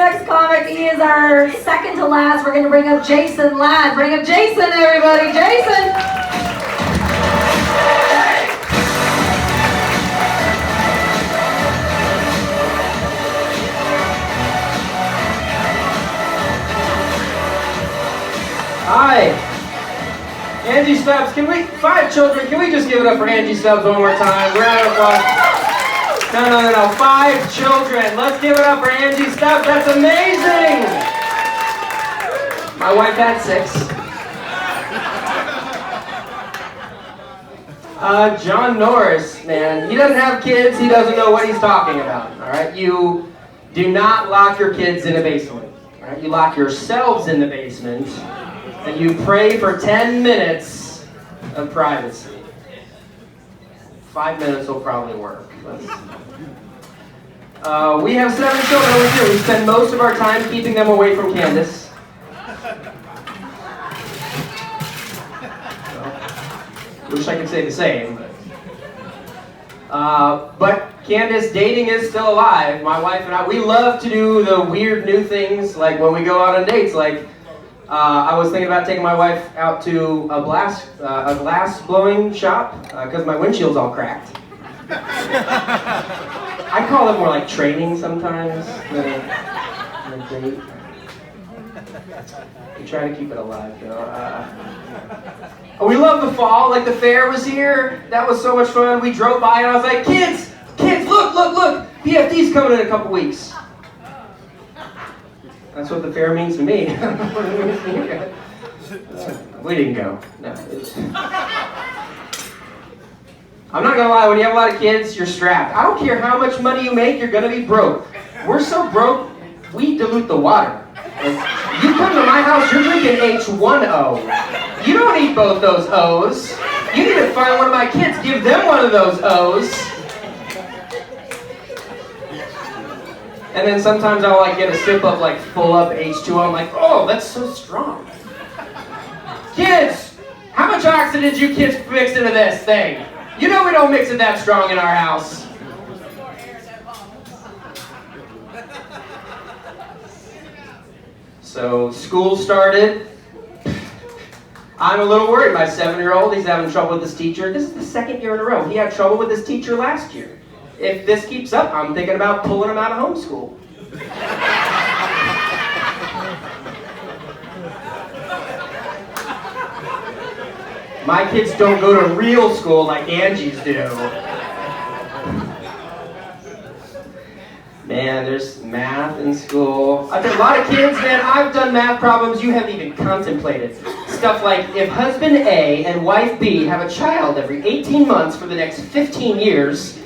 next comic. He is our second to last. We're going to bring up Jason Ladd. Bring up Jason, everybody. Jason! Hi, Angie Stubbs. Five children, can we just give it up for Angie Stubbs one more time? Round of applause. No. 5 children. Let's give it up for Angie Stubbs. That's amazing. My wife had 6. John Norris, man, he doesn't have kids. He doesn't know what he's talking about. All right, you do not lock your kids in a basement. All right, you lock yourselves in the basement. And you pray for 10 minutes of privacy. 5 minutes will probably work. We have 7 children over here. We spend most of our time keeping them away from Candace. Wish I could say the same. But Candace, dating is still alive. My wife and I, we love to do the weird new things, like when we go out on dates, like I was thinking about taking my wife out to a glass blowing shop because my windshield's all cracked. I call it more like training sometimes than a date. We try to keep it alive, though. We love the fall. Like the fair was here. That was so much fun. We drove by and I was like, kids, look. PFD's coming in a couple weeks. That's what the fair means to me. We didn't go. No. I'm not gonna lie, when you have a lot of kids, you're strapped. I don't care how much money you make, you're gonna be broke. We're so broke, we dilute the water. Like, you come to my house, you're drinking H1O. You don't need both those O's. You need to find one of my kids, give them one of those O's. And then sometimes I'll like get a sip of like full up H2O. I'm like, oh, that's so strong. Kids, how much oxygen did you kids mix into this thing? You know we don't mix it that strong in our house. So school started. I'm a little worried. My 7-year-old, he's having trouble with his teacher. This is the 2nd year in a row. He had trouble with his teacher last year. If this keeps up, I'm thinking about pulling him out of homeschool. My kids don't go to real school like Angie's do. Man, there's math in school. I've done a lot of kids, man. I've done math problems you haven't even contemplated. Stuff like, if husband A and wife B have a child every 18 months for the next 15 years,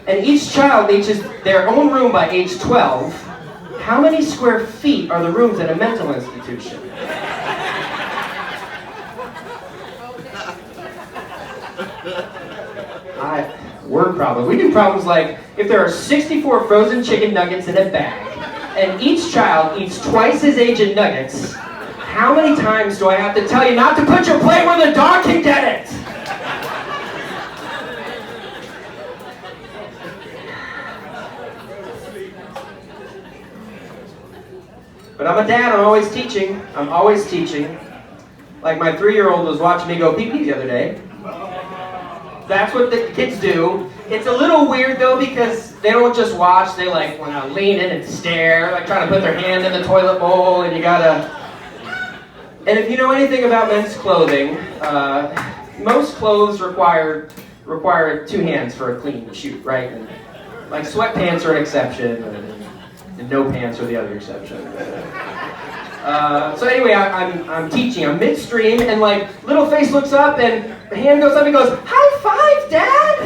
and each child needs their own room by age 12, how many square feet are the rooms at a mental institution? Word problems. We do problems like, if there are 64 frozen chicken nuggets in a bag, and each child eats twice his age in nuggets, how many times do I have to tell you not to put your plate where the dog can get it? But I'm a dad, I'm always teaching. Like my 3-year-old was watching me go pee-pee the other day. That's what the kids do. It's a little weird though because they don't just watch, they like want to lean in and stare, like trying to put their hand in the toilet bowl, and you gotta... And if you know anything about men's clothing, most clothes require 2 hands for a clean shoot, right? And, like sweatpants are an exception, and no pants are the other exception. So anyway, I'm teaching, I'm midstream, and like little face looks up and hand goes up and goes, "High five, Dad!"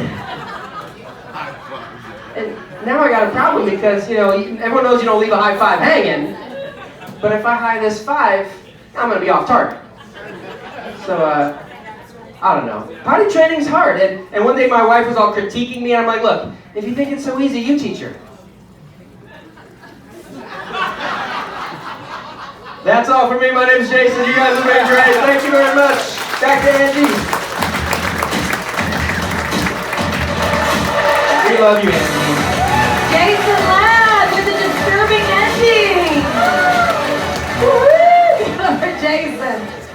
And now I got a problem because, you know, everyone knows you don't leave a high five hanging, but if I high this 5, I'm gonna be off target. So I don't know. Potty training's hard, and one day my wife was all critiquing me, and I'm like, look, if you think it's so easy, you teach her. That's all for me. My name's Jason. You guys have been great. Thank you very much. Back to Angie. We love you, Angie. Jason Ladd with the disturbing Angie. Jason.